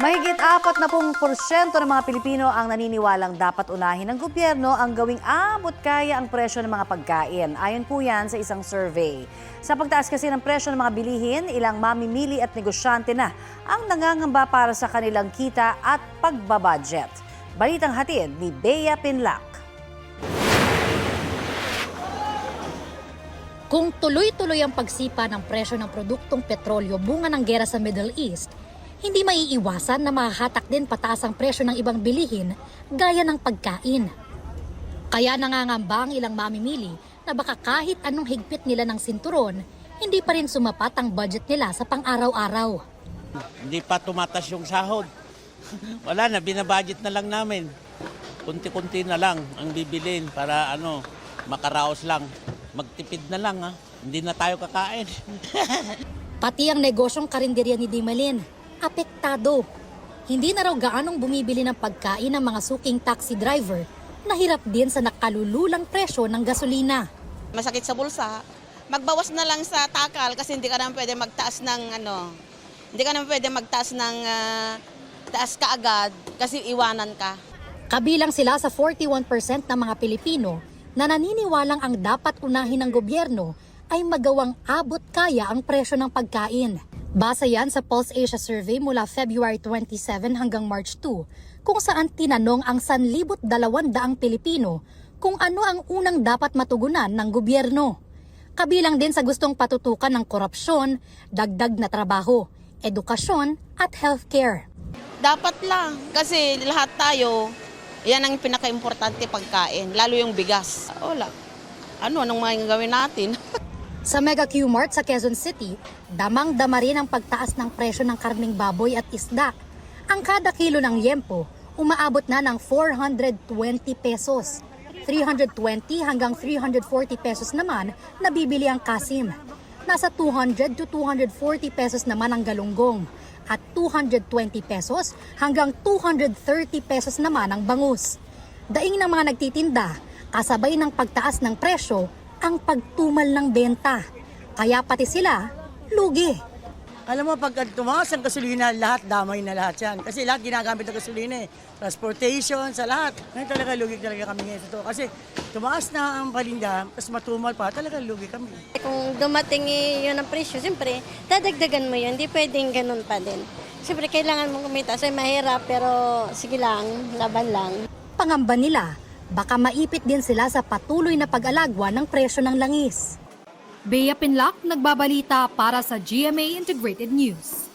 Mahigit 40% ng mga Pilipino ang naniniwalang dapat unahin ng gobyerno ang gawing abot kaya ang presyo ng mga pagkain. Ayon po yan sa isang survey. Sa pagtaas kasi ng presyo ng mga bilihin, ilang mamimili at negosyante na ang nangangamba para sa kanilang kita at pagbabudget. Balitang hatid ni Bea Pinlac. Kung tuloy-tuloy ang pagsipa ng presyo ng produktong petrolyo bunga ng gera sa Middle East, hindi maiiwasan na mahahatak din pataas ang presyo ng ibang bilihin gaya ng pagkain. Kaya nangangamba ang ilang mamimili na baka kahit anong higpit nila ng sinturon, hindi pa rin sumapat ang budget nila sa pang-araw-araw. Hindi pa tumatas yung sahod. Wala na, binabudget na lang namin. Kunti-kunti na lang ang bibilin para makaraos lang. Magtipid na lang hindi na tayo kakain. Pati ang negosyong karinderya ni Dimalin, apektado. Hindi na raw gaanong bumibili ng pagkain ng mga suking taxi driver na hirap din sa nakalululang presyo ng gasolina. Masakit sa bulsa. Magbawas na lang sa takal kasi hindi ka naman pwede magtaas ng taas kaagad kasi iwanan ka. Kabilang sila sa 41% ng mga Pilipino na naniniwalang ang dapat unahin ng gobyerno ay magawang abot kaya ang presyo ng pagkain. Base yan sa Pulse Asia Survey mula February 27 hanggang March 2, kung saan tinanong ang 1,200 Pilipino kung ano ang unang dapat matugunan ng gobyerno. Kabilang din sa gustong patutukan ng korupsyon, dagdag na trabaho, edukasyon at healthcare. Dapat lang kasi lahat tayo, yan ang pinaka-importante pagkain, lalo yung bigas. Wala. Anong mga gawin natin? Sa Mega Q-Mart sa Quezon City, damang-dama rin ang pagtaas ng presyo ng karning baboy at isda. Ang kada kilo ng liempo, umaabot na ng 420 pesos. 320 hanggang 340 pesos naman nabibili ang kasim. Nasa 200 to 240 pesos naman ang galunggong. At 220 pesos hanggang 230 pesos naman ang bangus. Daing ng mga nagtitinda, kasabay ng pagtaas ng presyo, ang pagtumal ng benta. Kaya pati sila, lugi. Alam mo, pag tumaas ang gasolina, lahat damay na lahat yan. Kasi lahat ginagamit ng gasolina Transportation, sa lahat. Ngayon talaga lugi talaga kami ngayon ito. Kasi tumaas na ang palinda, tapos matumal pa, talaga lugi kami. Kung dumating yun ang presyo, siyempre, dadagdagan mo yun. Hindi pwedeng ganun pa din. Siyempre, kailangan mong kumita. So, mahirap, pero sige lang, laban lang. Pangamba nila, baka maipit din sila sa patuloy na pag-alagwa ng presyo ng langis. Bea Pinlac, nagbabalita para sa GMA Integrated News.